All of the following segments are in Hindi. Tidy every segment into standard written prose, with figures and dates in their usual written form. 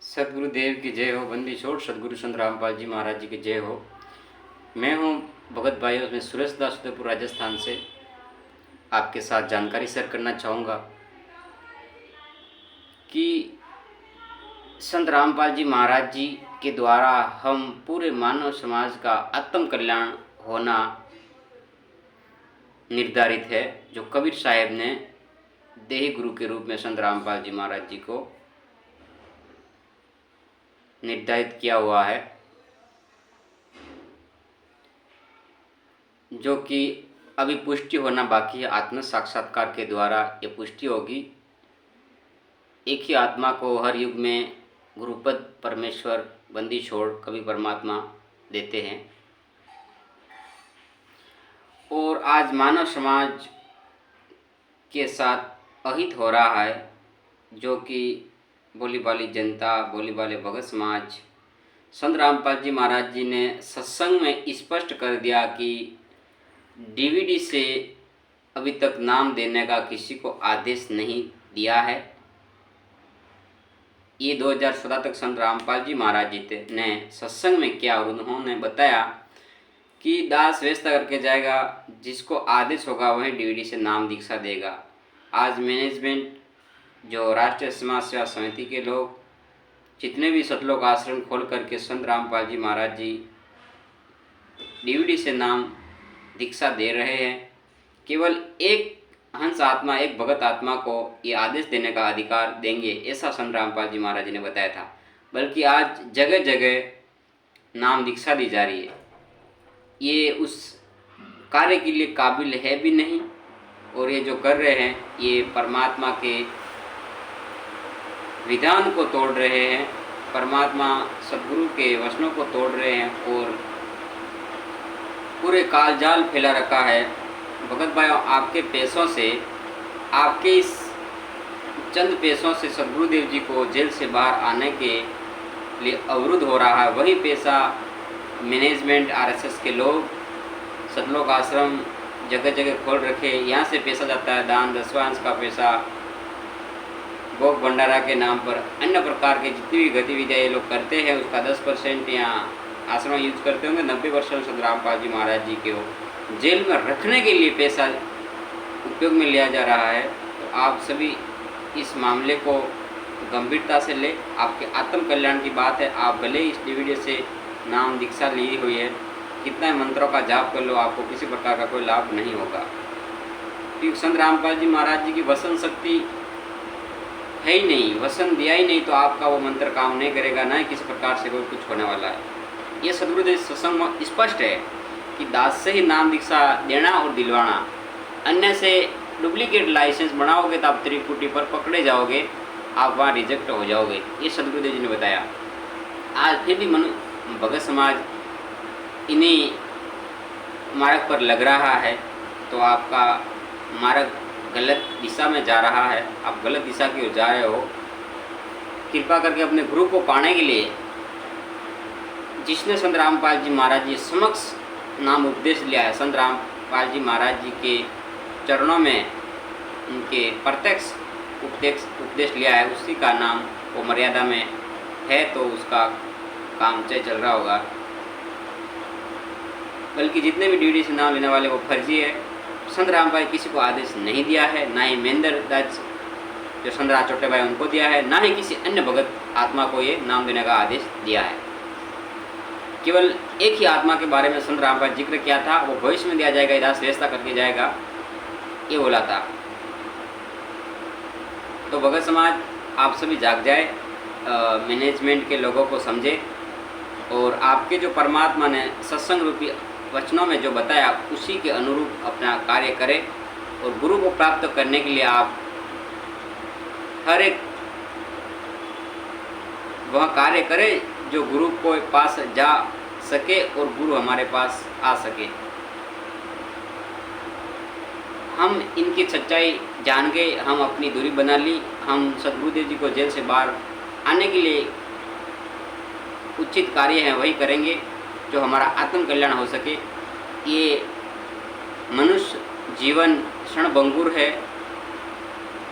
सदगुरुदेव की जय हो। बंदी छोड़ सदगुरु संत रामपाल जी महाराज जी की जय हो। मैं हूँ भगत भाई, उसमें सुरेश दास, उदयपुर राजस्थान से आपके साथ जानकारी शेयर करना चाहूँगा कि संत रामपाल जी महाराज जी के द्वारा हम पूरे मानव समाज का आत्म कल्याण होना निर्धारित है। जो कबीर साहब ने देही गुरु के रूप में संत रामपाल जी महाराज जी को निर्धारित किया हुआ है, जो कि अभी पुष्टि होना बाकी है। आत्म साक्षात्कार के द्वारा ये पुष्टि होगी। एक ही आत्मा को हर युग में गुरुपद परमेश्वर बंदी छोड़ कभी परमात्मा देते हैं। और आज मानव समाज के साथ अहित हो रहा है, जो कि बोली बाली जनता, बोली बाले भगत समाज, संत रामपाल जी महाराज जी ने सत्संग में स्पष्ट कर दिया कि डीवीडी से अभी तक नाम देने का किसी को आदेश नहीं दिया है। ये 2014 तक संत रामपाल जी महाराज जी ने सत्संग में किया और उन्होंने बताया कि दास व्यवस्था करके जाएगा, जिसको आदेश होगा वही डीवीडी से नाम दीक्षा देगा। आज मैनेजमेंट, जो राष्ट्रीय समाज सेवा समिति के लोग, जितने भी सतलोक आश्रम खोल करके संत रामपाल जी महाराज जी डीवीडी से नाम दीक्षा दे रहे हैं। केवल एक हंस आत्मा, एक भगत आत्मा को ये आदेश देने का अधिकार देंगे, ऐसा संत रामपाल जी महाराज जी ने बताया था। बल्कि आज जगह जगह नाम दीक्षा दी जा रही है। ये उस कार्य के लिए काबिल है भी नहीं, और ये जो कर रहे हैं ये परमात्मा के विधान को तोड़ रहे हैं, परमात्मा सदगुरु के वचनों को तोड़ रहे हैं और पूरे कालजाल फैला रखा है। भगत भाइयों, आपके पैसों से, आपके इस चंद पैसों से सदगुरुदेव जी को जेल से बाहर आने के लिए अवरुद्ध हो रहा है। वही पैसा मैनेजमेंट, आरएसएस के लोग, सतलोक आश्रम जगह जगह खोल रखे, यहाँ से पैसा जाता है। दान, दसवांश का पैसा, भोग भंडारा के नाम पर अन्य प्रकार के जितनी भी गतिविधियाँ ये लोग करते हैं, उसका 10% यहाँ आश्रम यूज करते होंगे, 90% संत रामपाल जी महाराज जी के हो जेल में रखने के लिए पैसा उपयोग में लिया जा रहा है। तो आप सभी इस मामले को गंभीरता से ले। आपके आत्म कल्याण की बात है। आप भले इस डीवीडी से नाम दीक्षा ली हुई है, कितना मंत्रों का जाप कर लो, आपको किसी प्रकार का कोई लाभ नहीं होगा, क्योंकि संत रामपाल जी महाराज जी की वसन शक्ति है ही नहीं। वसन दिया ही नहीं तो आपका वो मंत्र काम नहीं करेगा, ना ही किसी प्रकार से कोई कुछ होने वाला है। ये सदगुरुदेव सत्संग में स्पष्ट है कि दास से ही नाम दीक्षा देना और दिलवाना। अन्य से डुप्लीकेट लाइसेंस बनाओगे तो आप त्रिपुटी पर पकड़े जाओगे, आप वहाँ रिजेक्ट हो जाओगे। ये सदगुरुदेव जी ने बताया। आज फिर भी भगत समाज इन्हीं मार्ग पर लग रहा है, तो आपका मार्ग गलत दिशा में जा रहा है। आप गलत दिशा की ओर जा रहे हो। कृपा करके अपने गुरु को पाने के लिए, जिसने संत रामपाल जी महाराज जी समक्ष नाम उपदेश लिया है, संत रामपाल जी महाराज जी के चरणों में उनके प्रत्यक्ष उपदेश लिया है, उसी का नाम वो मर्यादा में है, तो उसका काम चल रहा होगा। बल्कि जितने भी डीवीडी से नाम लेने वाले वो फर्जी है। संत रामपाल किसी को आदेश नहीं दिया है, ना ही महेंद्र दास जो संत राम छोटे भाई उनको दिया है, ना ही किसी अन्य भगत आत्मा को ये नाम देने का आदेश दिया है। केवल एक ही आत्मा के बारे में संत रामपाल जिक्र किया था, वो भविष्य में दिया जाएगा, दास व्यवस्था करके जाएगा, ये बोला था। तो भगत समाज आप सभी जाग जाए, मैनेजमेंट के लोगों को समझे और आपके जो परमात्मा ने सत्संग रूपी वचनों में जो बताया उसी के अनुरूप अपना कार्य करें। और गुरु को प्राप्त करने के लिए आप हर एक वह कार्य करें जो गुरु को पास जा सके और गुरु हमारे पास आ सके। हम इनकी सच्चाई जान गए, हम अपनी दूरी बना ली। हम सदगुरुदेव जी को जेल से बाहर आने के लिए उचित कार्य है वही करेंगे जो हमारा आत्म कल्याण हो सके। ये मनुष्य जीवन क्षणभंगुर है,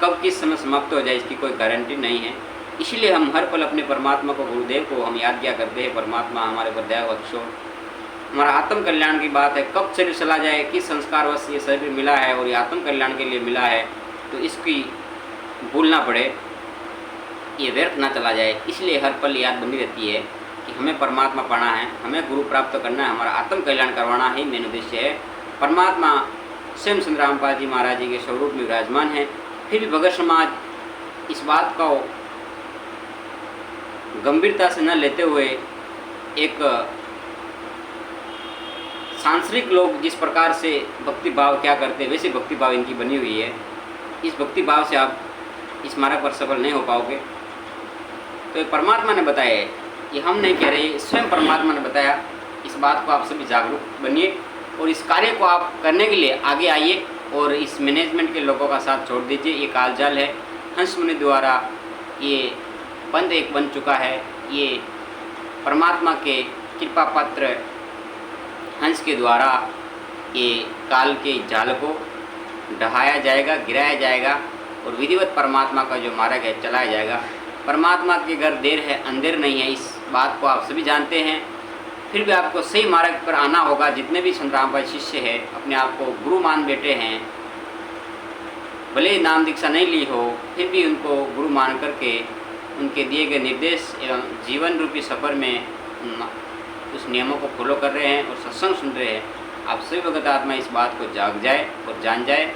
कब किस समय समाप्त हो जाए इसकी कोई गारंटी नहीं है। इसलिए हम हर पल अपने परमात्मा को, गुरुदेव को हम याद किया करते हैं। परमात्मा हमारे पर दया बख्शो। हमारा आत्म कल्याण की बात है, कब शरीर चला जाए, किस संस्कारवश ये शरीर मिला है और ये आत्म कल्याण के लिए मिला है, तो इसकी भूल ना पड़े, ये व्यर्थ ना चला जाए। इसलिए हर पल याद बनी रहती है कि हमें परमात्मा पाना है, हमें गुरु प्राप्त करना है, हमारा आत्म कल्याण करवाना ही मेन उद्देश्य है। परमात्मा स्वयं संत रामपाल जी महाराज जी के स्वरूप में विराजमान है। फिर भी भगत समाज इस बात को गंभीरता से न लेते हुए एक सांसारिक लोग जिस प्रकार से भक्ति भाव क्या करते हैं वैसे भक्ति भाव इनकी बनी हुई है। इस भक्ति भाव से आप इस मार्ग पर सफल नहीं हो पाओगे। तो ये परमात्मा ने बताया है, ये हम नहीं कह रहे, स्वयं परमात्मा ने बताया। इस बात को आप सभी जागरूक बनिए और इस कार्य को आप करने के लिए आगे आइए और इस मैनेजमेंट के लोगों का साथ छोड़ दीजिए। ये कालजाल है, हंस मुनि द्वारा ये बंद एक बन चुका है। ये परमात्मा के कृपा पात्र हंस के द्वारा ये काल के जाल को ढहाया जाएगा, गिराया जाएगा और विधिवत परमात्मा का जो मार्ग है चलाया जाएगा। परमात्मा के घर देर है अंधेर नहीं है, इस बात को आप सभी जानते हैं। फिर भी आपको सही मार्ग पर आना होगा। जितने भी संत रामपाल शिष्य हैं, अपने आप को गुरु मान बैठे हैं, भले ही नाम दीक्षा नहीं ली हो, फिर भी उनको गुरु मान करके उनके दिए गए निर्देश एवं जीवन रूपी सफ़र में उस नियमों को फॉलो कर रहे हैं और सत्संग सुन रहे हैं। आप सभी भगत आत्मा इस बात को जाग जाए और जान जाए।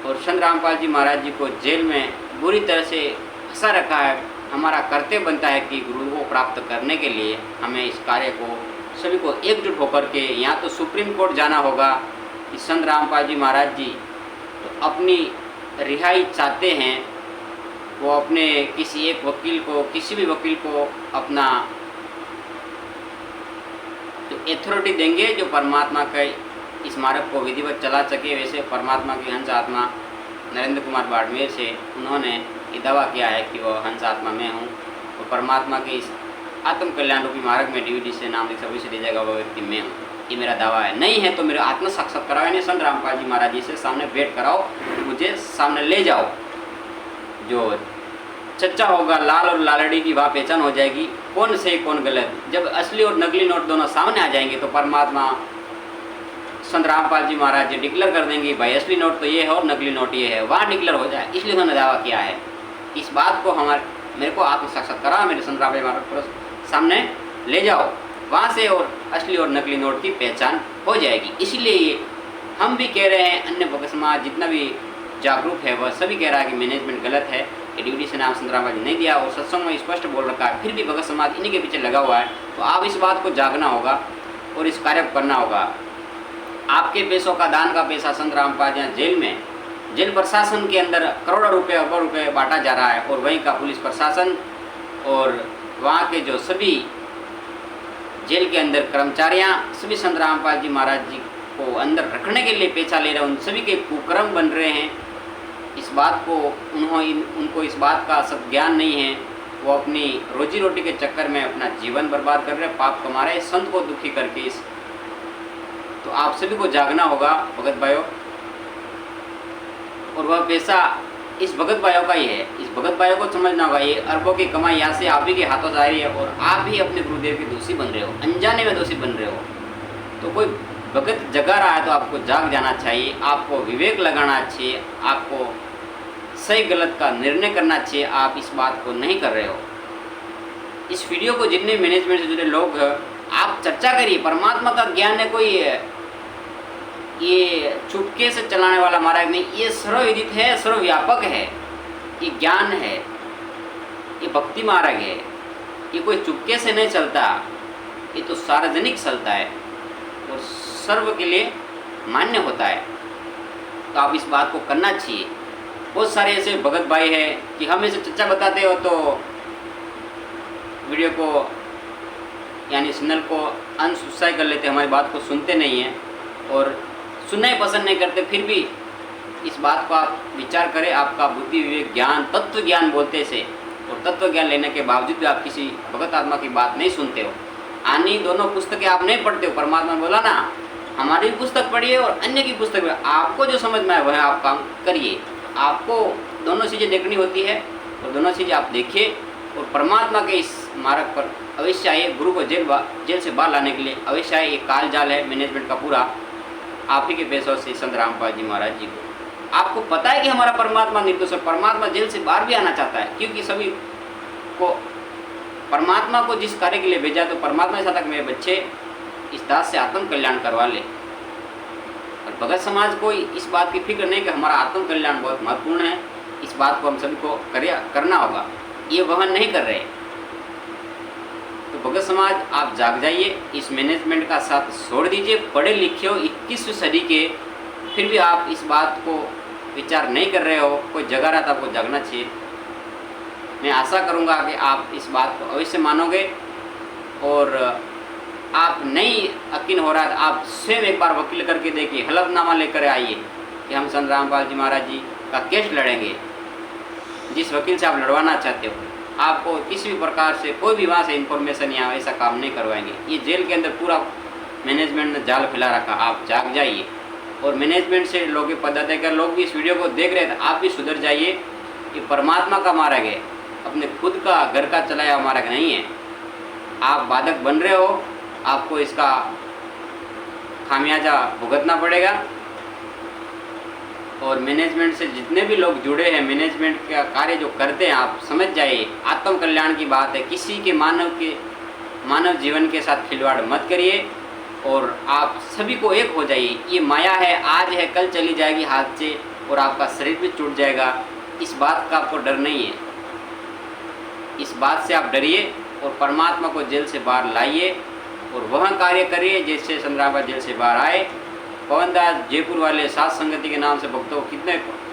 और संत रामपाल जी महाराज जी को जेल में बुरी तरह से फंसा रखा है। हमारा कर्तव्य बनता है कि गुरु को प्राप्त करने के लिए हमें इस कार्य को सभी को एकजुट होकर के यहाँ तो सुप्रीम कोर्ट जाना होगा कि संत रामपाल जी महाराज जी तो अपनी रिहाई चाहते हैं। वो अपने किसी एक वकील को, किसी भी वकील को अपना जो अथॉरिटी देंगे जो परमात्मा के इस मार्ग को विधिवत चला सके। वैसे परमात्मा की हंस आत्मा नरेंद्र कुमार बाड़मेर से उन्होंने ये दावा किया है कि वह हंस आत्मा में हूँ और परमात्मा के इस आत्म कल्याण रूपी मार्ग में डीवीडी से नाम सभी से दी जाएगा वह व्यक्ति मैं हूँ। ये मेरा दावा है। नहीं है तो मेरा आत्म साक्षात कराओ, यानी संत रामपाल जी महाराज जी से सामने भेंट कराओ, मुझे सामने ले जाओ। जो सच्चा होगा, लाल और लालड़ी की वहाँ पहचान हो जाएगी, कौन सही कौन गलत। जब असली और नकली नोट दोनों सामने आ जाएंगे तो परमात्मा संत रामपाल जी महाराज जी डिक्लेयर कर देंगे भाई असली नोट तो ये है और नकली नोट ये है, वहाँ डिक्लेयर हो जाए। इसलिए उन्होंने दावा किया है। इस बात को मेरे को आत्म साक्षात करा, मेरे संत रामपाल जी महाराज को सामने ले जाओ, वहाँ से और असली और नकली नोट की पहचान हो जाएगी। इसीलिए हम भी कह रहे हैं, अन्य भक्त समाज जितना भी जागरूक है वह सभी कह रहा है कि मैनेजमेंट गलत है, डीवीडी से नाम संत रामपाल जी नहीं दिया और सत्संग में स्पष्ट बोल रखा है। फिर भी भगत समाज इन्हीं के पीछे लगा हुआ है। तो आप इस बात को जागना होगा और इस कार्य को करना होगा। आपके पैसों का, दान का पैसा संत रामपाल जी जेल में, जेल प्रशासन के अंदर करोड़ों रुपए, अरबों रुपए बांटा जा रहा है और वहीं का पुलिस प्रशासन और वहाँ के जो सभी जेल के अंदर कर्मचारियाँ सभी संत रामपाल जी महाराज जी को अंदर रखने के लिए पैसा ले रहे हैं। उन सभी के कुकर्म बन रहे हैं। इस बात को उनको इस बात का सब ज्ञान नहीं है। वो अपनी रोजी रोटी के चक्कर में अपना जीवन बर्बाद कर रहे हैं, पाप कमा रहे हैं, संत को दुखी करके। इस तो आप सभी को जागना होगा भगत भाइयों, और वह पैसा इस भगत भाइयों का ही है। इस भगत भाइयों को समझना होगा ये अरबों की कमाई यहाँ से आप ही के हाथों जा रही है और आप ही अपने गुरुदेव के दोषी बन रहे हो, अनजाने में दोषी बन रहे हो। तो कोई भगत जगा रहा है तो आपको जाग जाना चाहिए, आपको विवेक लगाना चाहिए, आपको सही गलत का निर्णय करना चाहिए। आप इस बात को नहीं कर रहे हो। इस वीडियो को जितने मैनेजमेंट से जुड़े लोग आप चर्चा करिए। परमात्मा का ज्ञान है, कोई ये चुपके से चलाने वाला मार्ग नहीं, ये सर्वविदित है, सर्वव्यापक है, ये ज्ञान है, ये भक्ति मार्ग है। ये कोई चुपके से नहीं चलता, ये तो सार्वजनिक चलता है और सर्व के लिए मान्य होता है। तो आप इस बात को करना चाहिए। बहुत सारे ऐसे भगत भाई हैं कि हम ऐसे चर्चा बताते हो तो वीडियो को यानी चैनल को अनसब्सक्राइब कर लेते, हमारी बात को सुनते नहीं हैं और सुनना ही पसंद नहीं करते। फिर भी इस बात को आप विचार करें। आपका बुद्धि विवेक ज्ञान तत्व ज्ञान बोलते से और तत्व ज्ञान लेने के बावजूद भी आप किसी भगत आत्मा की बात नहीं सुनते हो। आनी दोनों पुस्तकें आप नहीं पढ़ते हो। परमात्मा बोला ना, हमारी भी पुस्तक पढ़िए और अन्य की पुस्तक, आपको जो समझ में आए वह आप काम करिए। आपको दोनों चीज़ें देखनी होती है। और दोनों चीज़ आप देखिए और परमात्मा के इस मार्ग पर अवश्य आइए। गुरु को जेल से बाहर लाने के लिए अवश्य आइए। ये काल जाल है मैनेजमेंट का पूरा आप ही के पैसों से संत रामपाल जी महाराज जी को। आपको पता है कि हमारा परमात्मा निर्दोष है, परमात्मा जेल से बाहर भी आना चाहता है, क्योंकि सभी को परमात्मा को जिस कार्य के लिए भेजा तो परमात्मा चाहता कि मेरे बच्चे इस दास से आत्म कल्याण करवा ले। और भगत समाज को इस बात की फिक्र नहीं कि हमारा आत्म कल्याण बहुत महत्वपूर्ण है, इस बात को हम सभी को करना होगा, ये वहन नहीं कर रहे। तो भगत समाज आप जाग जाइए, इस मैनेजमेंट का साथ छोड़ दीजिए। पढ़े लिखे हो 21वीं सदी के, फिर भी आप इस बात को विचार नहीं कर रहे हो। कोई जगा रहा था, आपको जागना चाहिए। मैं आशा करूंगा कि आप इस बात को अवश्य मानोगे और आप नहीं यकीन हो रहा है, आप स्वयं एक बार वकील करके देखिए, हलफनामा लेकर आइए कि हम संत रामपाल जी महाराज जी का केस लड़ेंगे। जिस वकील से आप लड़वाना चाहते हो, आपको किसी भी प्रकार से कोई भी वहाँ से इन्फॉर्मेशन या ऐसा काम नहीं करवाएंगे। ये जेल के अंदर पूरा मैनेजमेंट ने जाल फैला रखा। आप जाग जाइए और मैनेजमेंट से लोग पदाधिकारी लोग भी इस वीडियो को देख रहे थे, आप भी सुधर जाइए। कि परमात्मा का मार्ग है, अपने खुद का घर का चलाया मार्ग नहीं है। आप बाधक बन रहे हो, आपको इसका खामियाजा भुगतना पड़ेगा। और मैनेजमेंट से जितने भी लोग जुड़े हैं, मैनेजमेंट का कार्य जो करते हैं, आप समझ जाइए आत्म कल्याण की बात है। किसी के मानव जीवन के साथ खिलवाड़ मत करिए और आप सभी को एक हो जाइए। ये माया है, आज है कल चली जाएगी हाथ से और आपका शरीर भी छूट जाएगा। इस बात का आपको डर नहीं है, इस बात से आप डरिए और परमात्मा को जेल से बाहर लाइए और वह कार्य करिए जैसे संत रामपाल जेल से बाहर आए। पवनदास जयपुर वाले सात संगति के नाम से भक्तों को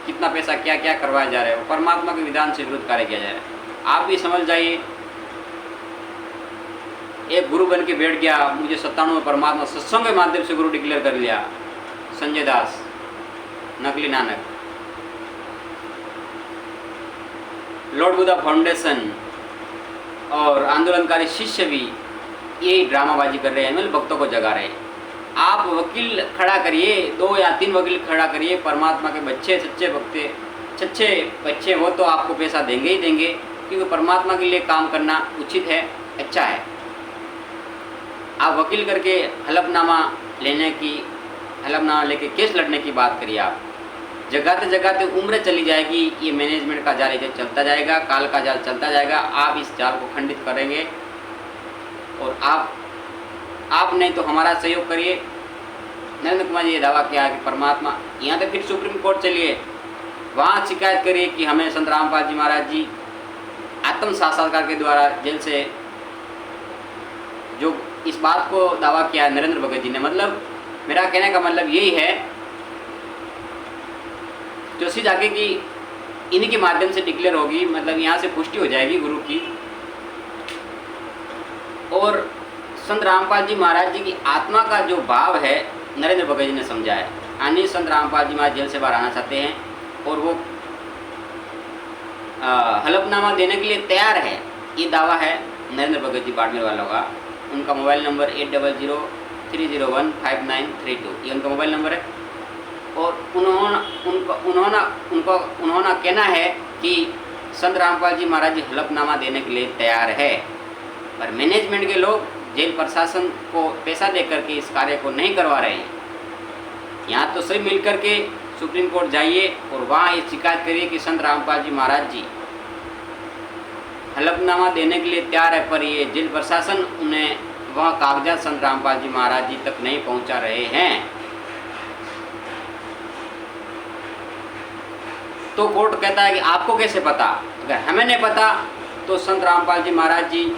कितना पैसा क्या क्या करवाया जा रहा है, वो परमात्मा के विधान से विरुद्ध कार्य किया जा रहा है। आप भी समझ जाइए। एक गुरु बन के बैठ गया, मुझे 97 में परमात्मा सत्संग के माध्यम से गुरु डिक्लेयर कर लिया, संजय दास नकली नानक। लॉर्ड बुद्धा फाउंडेशन और आंदोलनकारी शिष्य भी यही ड्रामाबाजी कर रहे हैं, मतलब भक्तों को जगा रहे हैं। आप वकील खड़ा करिए, 2 या 3 वकील खड़ा करिए, परमात्मा के सच्चे बच्चे वो तो आपको पैसा देंगे ही देंगे, क्योंकि परमात्मा के लिए काम करना उचित है, अच्छा है। आप वकील करके हलफनामा लेके केस लड़ने की बात करिए। आप जगाते उम्र चली जाएगी, ये मैनेजमेंट का जाल इधर चलता जाएगा, काल का जाल चलता जाएगा। आप इस जाल को खंडित करेंगे और आप नहीं तो हमारा सहयोग करिए। नरेंद्र कुमार जी ये दावा किया कि परमात्मा, यहाँ तक फिर सुप्रीम कोर्ट चलिए, वहाँ शिकायत करिए कि हमें संत रामपाल जी महाराज जी आत्म साक्षात्कार के द्वारा जेल से, जो इस बात को दावा किया है नरेंद्र भगत जी ने। मतलब मेरा कहने का मतलब यही है, जो चीज़ आगे की इन्हीं के माध्यम से डिक्लेयर होगी, मतलब यहाँ से पुष्टि हो जाएगी गुरु की। और संत रामपाल जी महाराज जी की आत्मा का जो भाव है नरेंद्र भगत जी ने समझा है। अन्य संत रामपाल जी महाराज जेल से बाहर आना चाहते हैं और वो हलफनामा देने के लिए तैयार है, ये दावा है नरेंद्र भगत जी बाड़मेर वालों का। उनका मोबाइल नंबर 8003015932, ये उनका मोबाइल नंबर है। और उन्होंने कहना है कि संत रामपाल जी महाराज जी हलफनामा देने के लिए तैयार है, पर मैनेजमेंट के लोग जेल प्रशासन को पैसा दे करके इस कार्य को नहीं करवा रहे हैं। यहाँ तो सभी मिलकर के सुप्रीम कोर्ट जाइए और वहाँ ये शिकायत करिए कि संत रामपाल जी महाराज जी हलफनामा देने के लिए तैयार है, पर ये जेल प्रशासन उन्हें वह कागजात संत रामपाल जी महाराज जी तक नहीं पहुँचा रहे हैं। तो कोर्ट कहता है कि आपको कैसे पता? अगर हमें नहीं पता तो संत रामपाल जी महाराज जी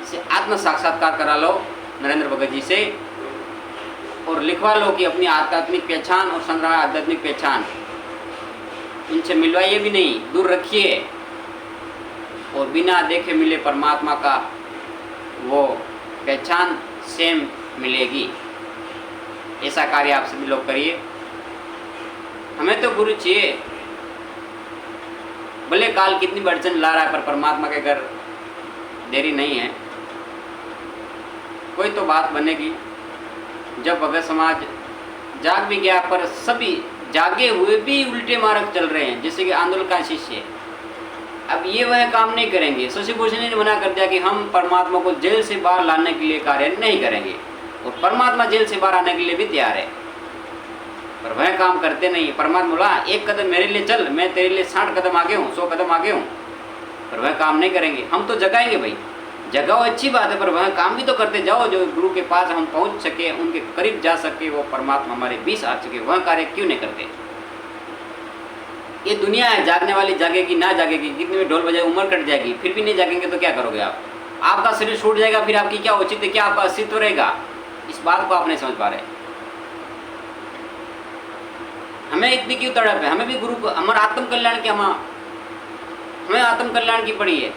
से आत्म साक्षात्कार करा लो नरेंद्र भगत जी से और लिखवा लो कि अपनी आध्यात्मिक पहचान और संत राम आध्यात्मिक पहचान इनसे मिलवाइए भी नहीं, दूर रखिए और बिना देखे मिले परमात्मा का वो पहचान सेम मिलेगी। ऐसा कार्य आप सभी लोग करिए। हमें तो गुरु चाहिए, भले काल कितनी अड़चन ला रहा है, पर परमात्मा के घर देरी नहीं है, कोई तो बात बनेगी। जब भगत समाज जाग भी गया, पर सभी जागे हुए भी उल्टे मार्ग चल रहे हैं, जैसे कि आंदोलन का शिष्य अब ये वह काम नहीं करेंगे। शशि भूषण ने मना कर दिया कि हम परमात्मा को जेल से बाहर लाने के लिए कार्य नहीं करेंगे, और परमात्मा जेल से बाहर आने के लिए भी तैयार है, पर वह काम करते नहीं है। परमात्मा बोला एक कदम मेरे लिए चल, मैं तेरे लिए 60 कदम आगे हूँ, 100 कदम आगे हूँ, पर वह काम नहीं करेंगे। हम तो जगाएंगे भाई, जगाओ अच्छी बात है, पर वह काम भी तो करते जाओ जो गुरु के पास हम पहुँच सके, उनके करीब जा सके, वो परमात्मा हमारे बीच आ सके, वह कार्य क्यों नहीं करते। ये दुनिया है, जागने वाली जागेगी ना जागेगी, कितनी भी ढोल बजाए उम्र कट जाएगी, फिर भी नहीं जागेंगे तो क्या करोगे आप? आपका शरीर छूट जाएगा, फिर आपकी क्या औचित्य, क्या आपका अस्तित्व रहेगा? इस बात को आप नहीं समझ पा रहे। हमें इतनी क्यों तड़प है? हमें भी गुरु को, हमारा आत्म कल्याण की, हमें आत्म कल्याण की पड़ी है।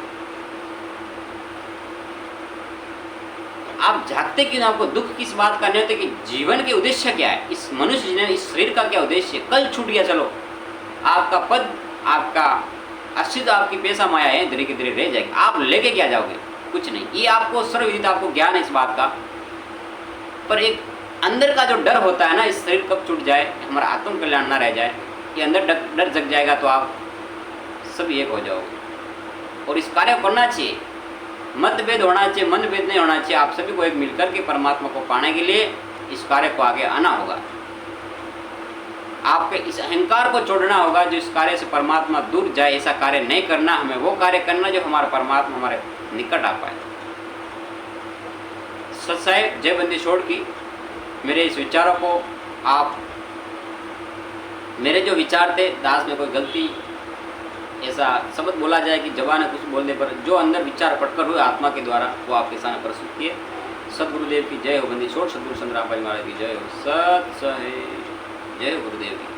आप जागते क्यों? आपको दुख किस बात का नहीं होता कि जीवन के उद्देश्य क्या है, इस मनुष्य ने, इस शरीर का क्या उद्देश्य है? कल छूट गया, चलो आपका पद, आपका अस्तित्व, आपकी पैसा माया है, धीरे धीरे रह जाएगी, आप लेके क्या जाओगे? कुछ नहीं। ये आपको सर्वविदित, आपको ज्ञान है इस बात का, पर एक अंदर का जो डर होता है ना, इस शरीर कब छूट जाए, हमारा आत्म कल्याण ना रह जाए, ये अंदर डर जग जाएगा तो आप सब एक हो जाओगे। और इस कार्य को करना चाहिए, मतभेद होना चाहिए, मनभेद नहीं होना चाहिए। आप सभी को एक मिलकर के परमात्मा को पाने के लिए इस कार्य को आगे आना होगा। आपके इस अहंकार को छोड़ना होगा, जो इस कार्य से परमात्मा दूर जाए, ऐसा कार्य नहीं करना। हमें वो कार्य करना जो हमारा परमात्मा हमारे निकट आ पाए। सत्साहेब जय बंदी छोड़ की मेरे इस विचारों को आप, मेरे जो विचार थे, दास में कोई गलती, ऐसा शब्द बोला जाए कि जवान है कुछ बोलने पर, जो अंदर विचार पटकर हुए आत्मा के द्वारा, वो आपके सामने प्रस्तुत किए। सदगुरुदेव की जय हो। बंदी छोड़ सदगुरु संग्राम भाई महाराज की जय हो। सत सहे जय गुरुदेव की।